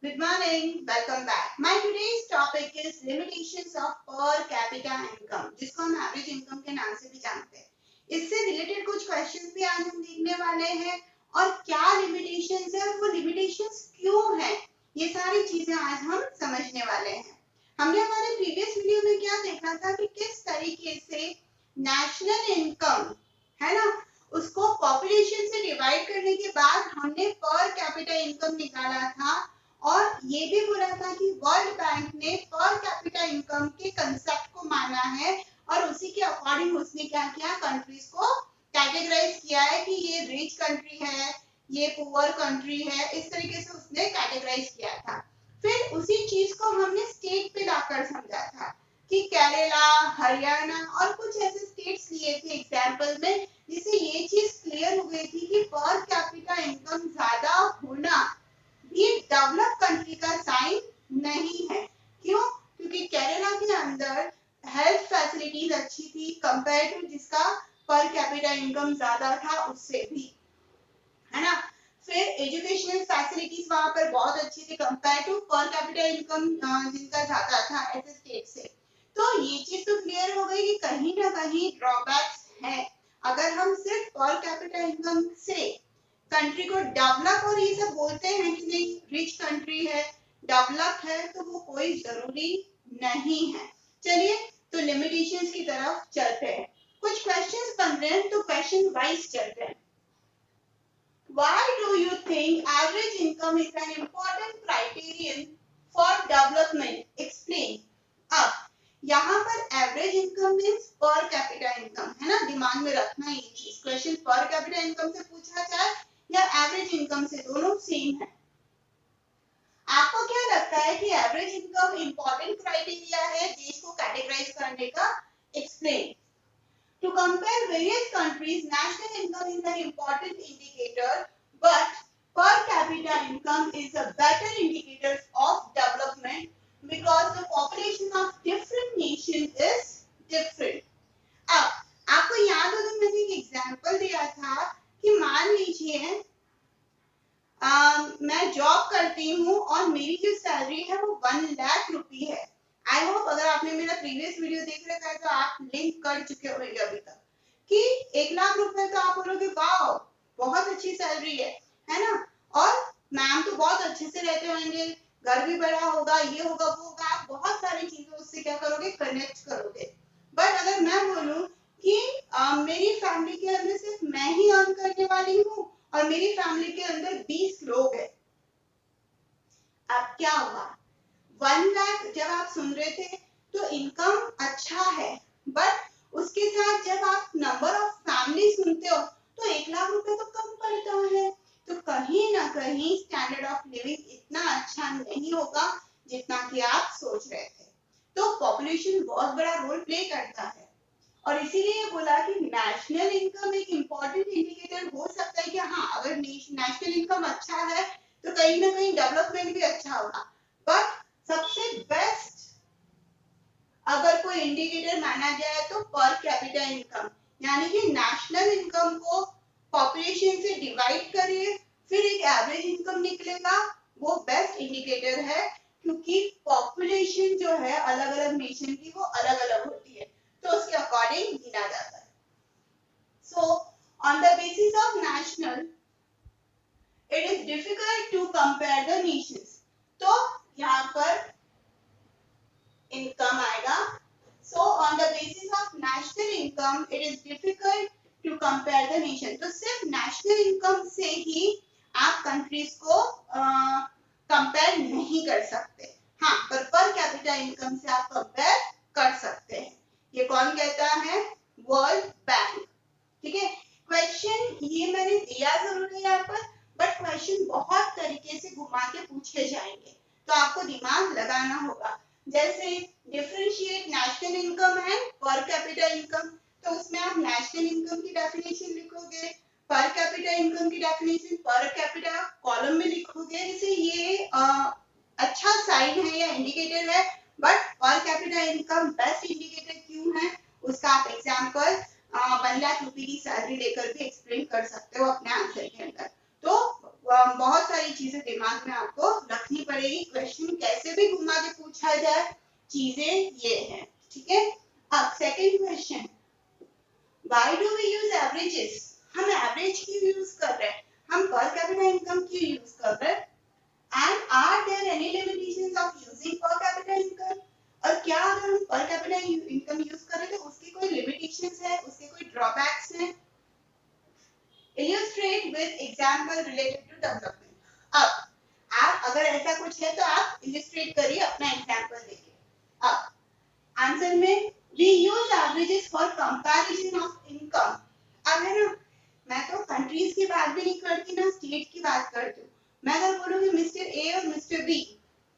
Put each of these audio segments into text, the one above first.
Good morning, welcome back. My today's topic is limitations of per capita income, जिसको हम average income के नाम से भी जानते हैं. इससे रिलेटेड कुछ क्वेश्चंस भी आज हम देखने वाले हैं और क्या लिमिटेशंस है और वो लिमिटेशंस क्यों है, ये सारी चीजें आज हम समझने वाले हैं. हमने हमारे प्रीवियस वीडियो में क्या देखा था कि किस तरीके से नेशनल इनकम है ना, उसको पॉपुलेशन से डिवाइड करने के बाद हमने पर कैपिटा इनकम निकाला था और ये भी बोला था कि वर्ल्ड बैंक ने पर कैपिटा इनकम के कंसेप्ट को माना है और उसी के अकॉर्डिंग उसने क्या किया, कंट्रीज को कैटेगराइज किया है कि ये रिच कंट्री है, ये पुअर कंट्री है, इस तरीके से उसने कैटेगराइज किया था. फिर उसी चीज को हमने स्टेट पे लाकर समझा था कि केरला, हरियाणा और कुछ ऐसे स्टेट्स लिए थे एग्जाम्पल में, जिससे ये चीज क्लियर हो गई थी कि पर कैपिटा इनकम ज्यादा होना ये डेवलप कंट्री का साइन नहीं है. क्यों? क्योंकि केरला के अंदर हेल्थ फैसिलिटीज अच्छी थी कंपेयर टू जिसका पर कैपिटा इनकम ज्यादा था उससे भी, है ना. फिर एजुकेशनल फैसिलिटीज वहां पर बहुत अच्छी थी compare to per capita income जिनका ज्यादा था ऐसे स्टेट से. तो ये चीज तो क्लियर हो गई कि कहीं ना कहीं ड्रॉबैक्स है. अगर हम सिर्फ पर कैपिटा इनकम से कंट्री को डेवलप और ये सब बोलते हैं कि नहीं रिच कंट्री है, डेवलप है, तो वो कोई जरूरी नहीं है. चलिए तो लिमिटेशंस की तरफ चलते हैं. कुछ क्वेश्चंस बन रहे हैं तो क्वेश्चन वाइज चलते हैं. Why do you think average income is an important criterion for development? Explain. अब यहाँ पर एवरेज इनकम मीन्स पर कैपिटा इनकम है ना, दिमाग में रखना ये चीज. क्वेश्चन पर कैपिटा इनकम से पूछा जाए या एवरेज इनकम से, दोनों सेम है. आपको क्या लगता है कि एवरेज इनकम इंपॉर्टेंट क्राइटेरिया है देश को कैटेगराइज करने का? Explain. To compare various countries, national income is an important indicator, but per capita income is a better indicator of development because the population of different nations is different. अब आपको याद हो तो मैंने एक एग्जांपल दिया था कि मान लीजिए मैं जॉब करती हूँ और मेरी जो सैलरी है वो 1 लाख रुपए है. आई होप अगर आपने मेरा प्रीवियस वीडियो देख रखा है तो आप लिंक कर चुके होंगे अभी तक कि 1 लाख रुपए तो आप बोलोगे वाओ बहुत अच्छी सैलरी है ना, और मैम तो बहुत अच्छे से रहते होंगे, घर भी बड़ा होगा, ये होगा वो होगा, आप बहुत सारी चीजें उससे क्या करोगे, कनेक्ट करोगे. बट अगर मैं बोलूं कि मेरी फैमिली के अंदर सिर्फ मैं ही अर्न करने वाली हूँ और मेरी फैमिली के अंदर 20 लोग हैं, अब क्या होगा? 1 लाख जब आप सुन रहे थे तो इनकम अच्छा है, बट उसके साथ जब आप नंबर ऑफ फैमिली सुनते हो तो 1 लाख रुपए तो कम पड़ता है. तो कहीं ना कहीं स्टैंडर्ड ऑफ लिविंग इतना अच्छा नहीं होगा जितना कि आप सोच रहे थे. तो पॉपुलेशन बहुत बड़ा रोल प्ले करता है और इसीलिए बोला कि नेशनल इनकम एक इम्पोर्टेंट इंडिकेटर हो सकता है कि हाँ अगर नेशनल इनकम अच्छा है तो कहीं ना कहीं डेवलपमेंट भी अच्छा होगा. बट सबसे बेस्ट अगर कोई इंडिकेटर माना जाए तो पर कैपिटा इनकम, यानी कि नेशनल इनकम को पॉपुलेशन से डिवाइड करिए फिर एक एवरेज इनकम निकलेगा, वो बेस्ट इंडिकेटर है. क्योंकि पॉपुलेशन जो है अलग अलग नेशन की वो अलग अलग होती है तो उसके अकॉर्डिंग गिना जाता है. So on the basis of national it is difficult to compare the nations. तो यहाँ पर इनकम आएगा. So on the basis of national income it is difficult to compare the nation. तो सिर्फ नेशनल इनकम से ही आप कंट्रीज को compare नहीं कर सकते. हाँ, पर कैपिटा इनकम से आप कंपेयर कर सकते हैं. ये कौन कहता है? World bank. ठीक है. क्वेश्चन ये मैंने दिया जरूर है यहाँ पर, बट क्वेश्चन बहुत तरीके से घुमा के पूछे जाएंगे तो आपको दिमाग लगाना होगा. जैसे डिफरेंशिएट नेशनल इनकम एंड पर कैपिटा इनकम, तो उसमें आप नेशनल इनकम की डेफिनेशन लिखोगे, पर कैपिटा इनकम की डेफिनेशन पर कैपिटा कॉलम में लिखोगे. जैसे ये अच्छा साइन है या इंडिकेटर है, बट पर कैपिटा इनकम बेस्ट इंडिकेटर क्यों है उसका आप एग्जांपल 1 लाख रुपए की सैलरी लेकर भी एक्सप्लेन कर सकते हो अपने आंसर के अंदर. तो बहुत सारी चीजें दिमाग में आपको रखनी पड़ेगी। क्वेश्चन कैसे भी घुमा के पूछा जाए, चीजें ये है, ठीक है। अब second question, why do we use averages? हम एवरेज क्यों यूज कर रहे हैं, हम पर कैपिटा इनकम क्यों यूज कर रहे हैं, and are there any limitations of using per capita income? और क्या अगर हम पर कैपिटा इनकम यूज करें तो उसकी कोई लिमिटेशंस है, उसके कोई ड्रॉबैक्स हैं? Illustrate with example related to development. अब आप अगर ऐसा कुछ है तो आप illustrate करिए अपना एग्जांपल देके। अब आंसर में we use averages for comparison of income। अब है ना, मैं तो कंट्रीज की बात भी नहीं करती ना स्टेट की बात करती हूँ। मैं अगर बोलूँगी मिस्टर ए और मिस्टर बी,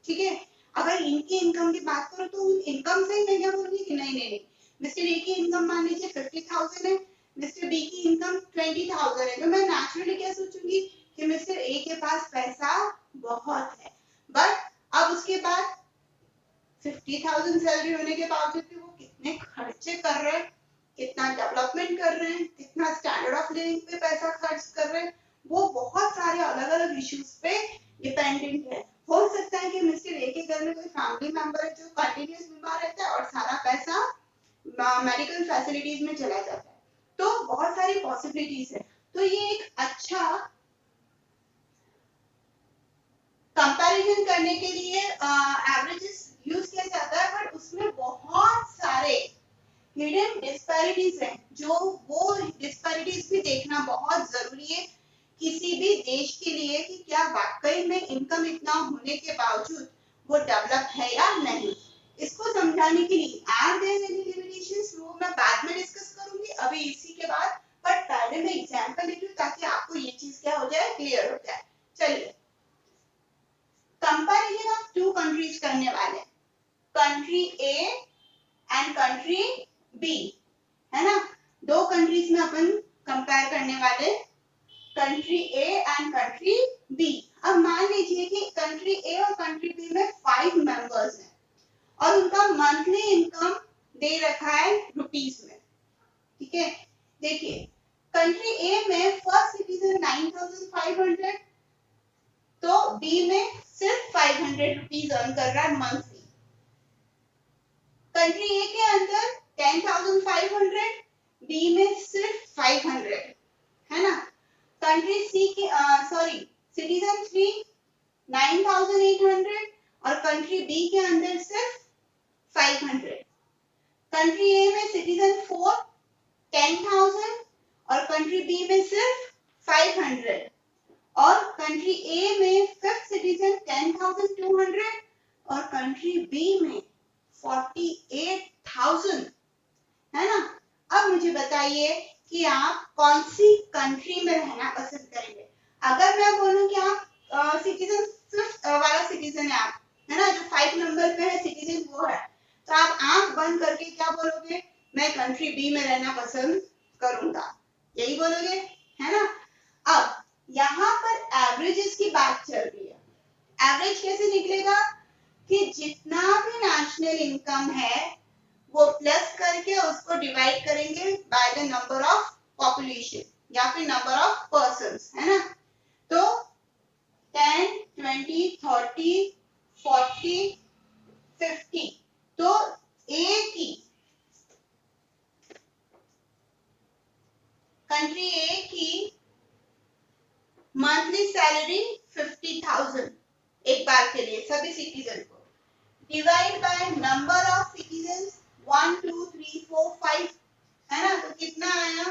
ठीक है, अगर इनकी इनकम की बात करो तो उन इनकम से मैं क्या बोलूँगी कि नहीं नहीं नहीं, मिस्टर ए की इनकम मान लीजिए 50,000 है, मिस्टर बी की इनकम 20,000 है, तो मैं नेचुरली क्या सोचूंगी कि मिस्टर ए के पास पैसा बहुत है, बट अब उसके बाद 50,000 सैलरी होने के बावजूद भी वो कितने खर्चे कर रहे हैं, कितना डेवलपमेंट कर रहे हैं, कितना स्टैंडर्ड ऑफ लिविंग पे पैसा खर्च कर रहे हैं, वो बहुत सारे अलग अलग इश्यूज पे डिपेंडेंट है। हो सकता है कि मिस्टर ए के घर में कोई फैमिली मेंबर है जो कंटिन्यूस बीमार रहता है और सारा पैसा मेडिकल फैसिलिटीज में चला जाता है, तो बहुत सारी पॉसिबिलिटीज है। तो ये एक अच्छा कंपैरिजन करने के लिए एवरेजेस यूज किया जाता है, बट उसमें बहुत सारे हिडन डिस्पैरिटीज हैं, जो वो डिस्पैरिटीज भी देखना बहुत जरूरी है किसी भी देश के लिए कि क्या वाकई में इनकम इतना होने के बावजूद वो डेवलप है या नहीं। इसको समझाने के लिए आर देयर एनी लिमिटेशंस, वो मैं बाद में डिस्कस करूंगी, अभी इसी के बाद, बट पहले मैं एग्जांपल लेती हूँ ताकि आपको ये चीज क्या हो जाए, क्लियर हो जाए। चलिए कंपैरिजन ऑफ टू कंट्रीज करने वाले, country A and country B, है ना, दो कंट्रीज में अपन कंपेयर करने वाले, country A and country B. अब मान लीजिए कि कंट्री ए और कंट्री बी में 5 मेंबर्स हैं और उनका मंथली इनकम दे रखा है रुपीस में, ठीक है। देखिए कंट्री ए में फर्स्ट सिटीजन 9,500, तो बी में सिर्फ 500 रुपीज अर्न कर रहा है मंथली। कंट्री ए के अंदर 10,500, बी में सिर्फ 500, है ना। कंट्री सी के सिटीजन 3 9,800 और कंट्री बी के अंदर सिर्फ 500। कंट्री ए में सिटीजन 4 10,000 और कंट्री बी में सिर्फ 500, और कंट्री ए में फिफ्थ सिटीजन 10,200 और कंट्री बी में 48,000, है ना। अब मुझे बताइए कि आप कौन सी कंट्री में रहना पसंद करेंगे। अगर मैं बोलूं कि आप सिटीजन फिफ्थ वाला सिटीजन है आप, है ना, जो 5 नंबर पे है सिटीजन वो है, तो आप आंख बंद करके क्या बोलोगे, मैं कंट्री बी में रहना पसंद करूंगा, यही बोलोगे, है ना। अब यहाँ पर एवरेजेस की बात चल रही है। एवरेज कैसे निकलेगा कि जितना भी नेशनल इनकम है वो प्लस करके उसको डिवाइड करेंगे by the number of population या फिर नंबर ऑफ पर्सन्स, है ना। तो 10, 20, 30, 40, 50, तो ए की कंट्री ए की मंथली सैलरी 50,000 एक बार के लिए सभी सिटीजन को, divide by number of citizen 1, 2, 3, 4, 5, है ना, तो कितना आया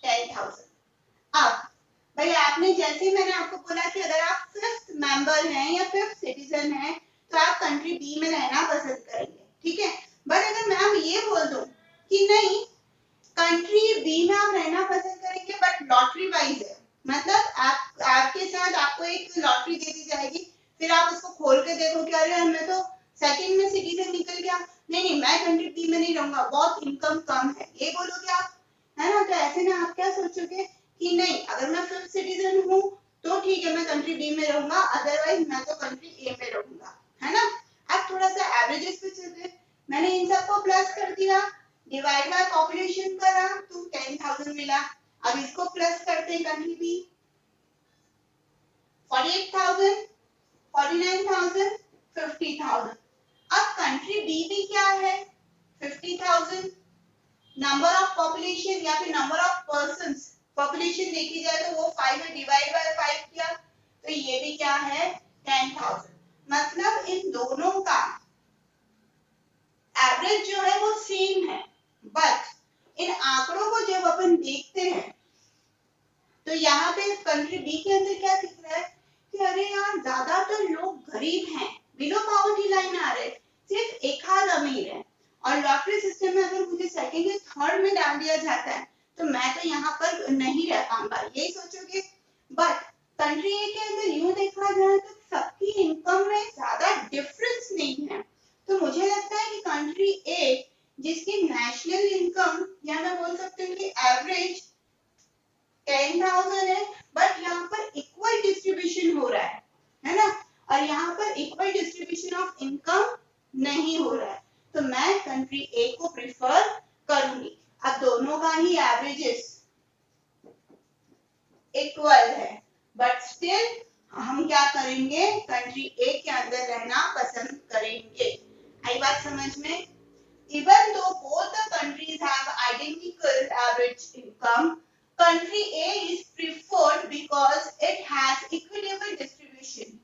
10,000। अब भाई आपने जैसे मैंने आपको बोला कि अगर आप फिफ्थ मेंबर हैं या फिफ्थ सिटीजन हैं तो आप कंट्री बी में रहना पसंद करेंगे, ठीक है। बट अगर मैम ये बोल दूं कि नहीं कंट्री बी में आप रहना पसंद करेंगे बट लॉटरी वाइज है, मतलब आपके साथ आपको एक लॉटरी दे दी जाएगी, फिर आप उसको खोल के देखो कि अरे मैं तो सेकंड में सिटीजन निकल गया, नहीं मैं कंट्री बी में नहीं रहूंगा, बहुत इनकम कम है, ये बोलोगे आप, है ना। तो ऐसे में आप क्या सोचोगे कि नहीं अगर मैं फिफ्थ सिटीजन हूँ तो ठीक है मैं कंट्री बी में रहूंगा, अदरवाइज मैं तो कंट्री ए में रहूंगा, है ना। अब थोड़ा सा एवरेजेस पे चलते, मैंने इन सबको प्लस कर दिया, डिवाइड बाय पॉपुलेशन करा तो 10,000 मिला। अब इसको प्लस करते हैं कंट्री बी, 48,000, 49,000, 50,000। अब कंट्री बी भी क्या है? 50,000। नंबर ऑफ पॉपुलेशन या फिर नंबर ऑफ पर्सन्स, पॉपुलेशन देखी जाए तो वो 5 है, डिवाइड बाय 5 किया तो ये भी क्या है? 10,000। मतलब इन दोनों का एवरेज जो है वो सेम है, बट इन आंकड़ों को जब अपन देखते हैं तो यहाँ पे कंट्री बी के अंदर क्या दिख रहा है कि अरे यार ज्यादातर लोग गरीब हैं, बिलो पॉवर्टी लाइन आ रहे, सिर्फ एक आध अमीर है। और लॉटरी सिस्टम में अगर मुझे सेकंड या थर्ड में डाल दिया जाता है तो मैं तो यहाँ पर नहीं रह पाऊंगा, यही सोचोगे। बट कंट्री ए के अंदर यूं देखा जाए तो सबकी इनकम में ज्यादा डिफरेंस नहीं है। तो मुझे लगता है कि कंट्री ए जिसकी नेशनल इनकम या मैं बोल सकती हूँ कि एवरेज 10,000 है, बट यहाँ पर इक्वल डिस्ट्रीब्यूशन हो रहा है ना, और यहाँ पर इक्वल डिस्ट्रीब्यूशन ऑफ इनकम नहीं हो रहा है, तो मैं कंट्री ए को प्रिफर करूंगी। अब दोनों का ही एवरेजेस इक्वल है, बट स्टिल हम क्या करेंगे? कंट्री ए के अंदर रहना पसंद करेंगे। आई बात समझ में? Even though both the countries have identical average income, country A is preferred because it has equitable distribution.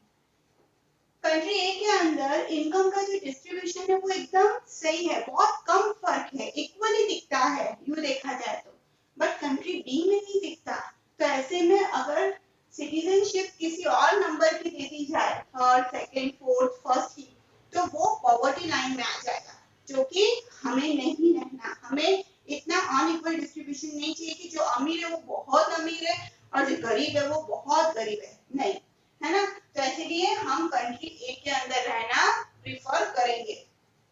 Country A के अंदर इनकम का जो डिस्ट्रीब्यूशन है वो एकदम सही है, बहुत कम फर्क है, इक्वली दिखता है यूं देखा जाए तो, बट कंट्री बी में नहीं दिखता। तो ऐसे में अगर सिटीजनशिप किसी और नंबर की दे दी जाए, थर्ड, सेकंड, फोर्थ, फर्स्ट की, तो वो पॉवर्टी लाइन में आ जाएगा, जो कि हमें नहीं रहना। हमें इतना अनइक्वल डिस्ट्रीब्यूशन नहीं चाहिए कि जो अमीर है वो बहुत अमीर है और जो गरीब है वो बहुत गरीब है, नहीं, है ना। तो इसलिए हम कंट्री ए के अंदर रहना प्रिफर करेंगे।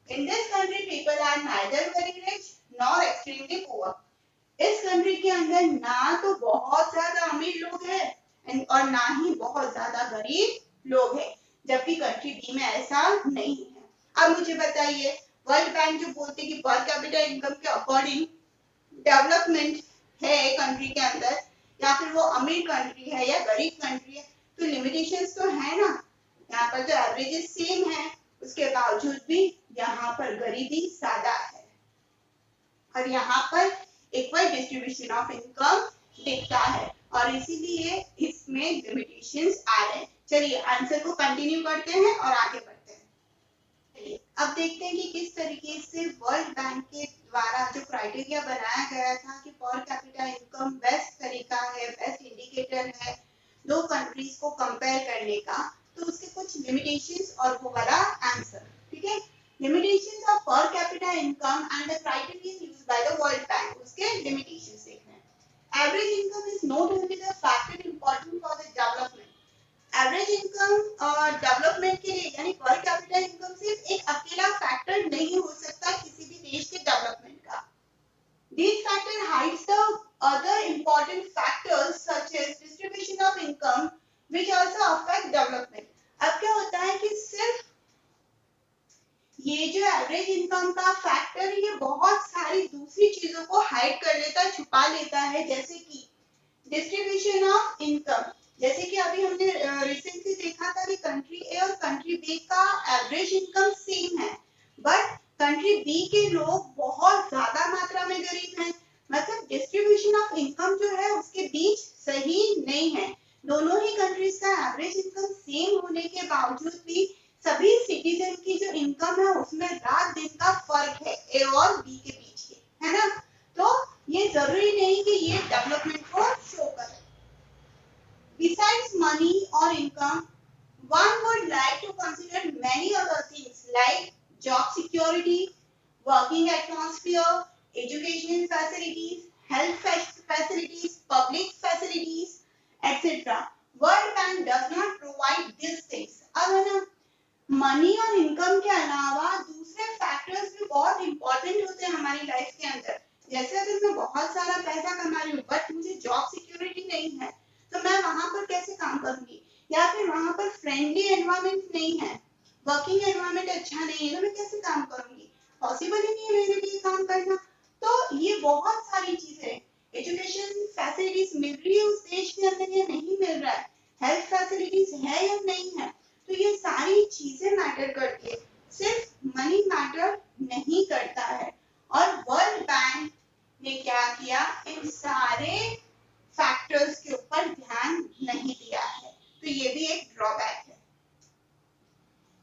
In this country people are neither very rich nor extremely poor. इस कंट्री के अंदर ना तो बहुत ज्यादा अमीर लोग हैं और ना ही बहुत ज्यादा गरीब लोग हैं, जबकि कंट्री बी में ऐसा नहीं है। अब मुझे बताइए, वर्ल्ड बैंक जो बोलते हैं कि पर कैपिटा इनकम के अकॉर्डिंग डेवलपमेंट है कंट्री के अंदर, या फिर वो अमीर कंट्री है या गरीब कंट्री है, तो लिमिटेशंस तो है ना। यहाँ पर तो एवरेजेस सेम है, उसके बावजूद भी यहाँ पर गरीबी ज्यादा है और यहाँ पर इक्वल डिस्ट्रीब्यूशन ऑफ इनकम दिखता है, और इसीलिए इसमें लिमिटेशंस आ रहे हैं। चलिए आंसर को कंटिन्यू करते हैं और आगे बढ़ते हैं। अब देखते हैं कि किस तरीके से वर्ल्ड बैंक के द्वारा जो क्राइटेरिया बनाया गया था कि पर कैपिटा इनकम बेस्ट तरीका है, बेस्ट इंडिकेटर है दो कंट्रीज को कंपेयर करने का, तो उसके कुछ लिमिटेशंस और वो वाला आंसर, ठीक है। लिमिटेशंस ऑफ पर capita income and the criteria used by the world bank, उसके लिमिटेशंस देखना है। Average income is not only the factor important for the development. Average income और डेवलपमेंट के लिए यानी पर कैपिटा इनकम सिर्फ एक अकेला फैक्टर नहीं हो सकता किसी भी देश के डेवलपमेंट का। These factors hides the other important factors such as distribution of income which also affect development. अब क्या होता है कि सिर्फ ये जो एवरेज इनकम का फैक्टर है ये बहुत सारी दूसरी चीजों को हाइड कर लेता है, छुपा लेता है, जैसे कि डिस्ट्रीब्यूशन ऑफ इनकम। जैसे कि अभी हमने रिसेंटली देखा था कि कंट्री ए और कंट्री बी का एवरेज इनकम सेम है, बट कंट्री बी के लोग बहुत ज्यादा मात्रा में गरीब हैं, मतलब डिस्ट्रीब्यूशन ऑफ इनकम जो है उसके बीच सही नहीं है। दोनों ही कंट्रीज का एवरेज इनकम सेम होने के बावजूद भी सभी सिटीजन की जो इनकम है उसमें रात दिन का फर्क है ए और बी के बीच के, है ना। तो ये जरूरी नहीं कि ये डेवलपमेंट को शो करे। Besides money or income, one would like to consider many other things like job security, working atmosphere, education facilities, health facilities, public facilities, etc. World Bank does not provide these things. अब है ना, money और income के अलावा दूसरे factors भी बहुत important होते हैं हमारी लाइफ के अंदर। जैसे अगर मैं बहुत सारा पैसा कमा रही हूँ बट मुझे जॉब सिक्योरिटी नहीं है, तो मैं वहां पर कैसे काम करूंगी, या फिर वहां पर फ्रेंडली एनवायरनमेंट नहीं है, वर्किंग एनवायरनमेंट अच्छा नहीं है, तो मैं कैसे काम करूंगी, पॉसिबल ही नहीं है मेरे लिए काम करना। तो ये बहुत सारी चीजें, एजुकेशन फैसिलिटीज मिल रही है उस देश के अंदर या नहीं मिल रहा है, हेल्थ फैसिलिटीज है या नहीं है। तो ये सारी चीजें मैटर करती है, सिर्फ मनी मैटर नहीं करता है। और वर्ल्ड बैंक ने क्या किया, इन सारे फैक्टर्स के ऊपर ध्यान नहीं दिया है, तो ये भी एक ड्रॉबैक है।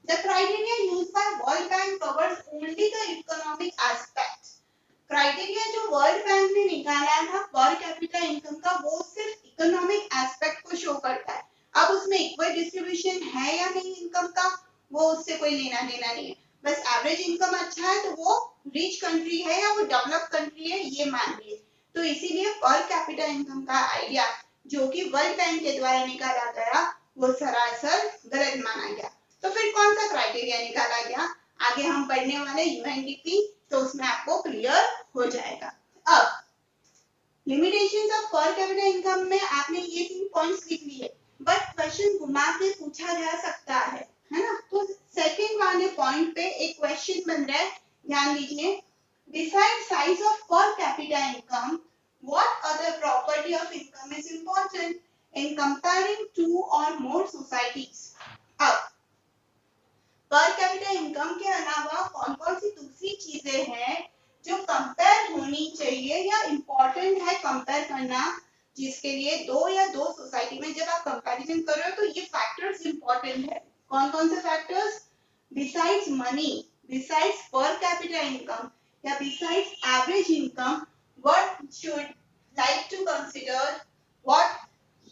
The criteria used by World Bank covers only the economic aspect. Criteria जो वर्ल्ड बैंक ने निकाला था पर कैपिटा इनकम का, वो सिर्फ इकोनॉमिक एस्पेक्ट को शो करता है। अब उसमें इक्वल डिस्ट्रीब्यूशन है या नहीं इनकम का, वो उससे कोई लेना देना नहीं है। बस एवरेज इनकम अच्छा है तो वो रिच कंट्री है या वो डेवलप कंट्री है, ये मान लिए। तो इसीलिए पर कैपिटा इनकम का आइडिया जो कि वर्ल्ड बैंक के द्वारा निकाला गया, वो सरासर गलत माना गया। तो फिर कौन सा क्राइटेरिया निकाला गया, आगे हम पढ़ने वाले यूएनडीपी, तो उसमें आपको क्लियर हो जाएगा। अब लिमिटेशंस ऑफ पर कैपिटा इनकम में आपने ये 3 पॉइंट्स लिख लिए, बट क्वेश्चन घुमा के पूछा जा सकता है ना। तो सेकंड वाले पॉइंट पे एक क्वेश्चन बन रहा है, ध्यान दीजिए। डिसाइड साइज ऑफ पर capita income, what other property of income is important in comparing 2 और मोर सोसाइटीज। अब पर कैपिटा इनकम के अलावा कौन-कौन सी दूसरी चीजें हैं जो कंपेयर होनी चाहिए या इम्पोर्टेंट है कंपेयर करना, जिसके लिए दो या दो सोसाइटी में जब आप कंपैरिजन कर रहे हो तो ये फैक्टर्स इम्पोर्टेंट है। कौन-कौन से factors, besides money, besides per capita income या besides average income, what should like to consider, what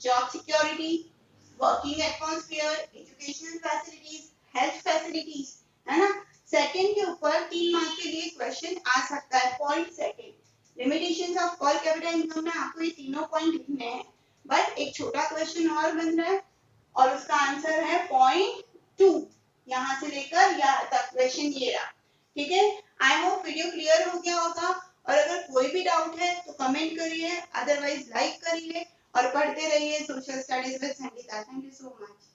job security, working atmosphere, educational facilities, health facilities, है ना। सेकंड के ऊपर 3 मार्क के लिए क्वेश्चन आ सकता है। पॉइंट सेकंड, लिमिटेशंस ऑफ पर कैपिटा इनकम में आपको ये तीनों पॉइंट लिखने हैं, बट एक छोटा क्वेश्चन और बन रहा है और उसका आंसर है पॉइंट 2, यहां से लेकर यहाँ तक क्वेश्चन ये रहा। ठीक है, आई होप वीडियो क्लियर हो गया होगा, और अगर कोई भी डाउट है तो कमेंट करिए, अदरवाइज लाइक करिए और पढ़ते रहिए social studies with Sangeeta. Thank you so much.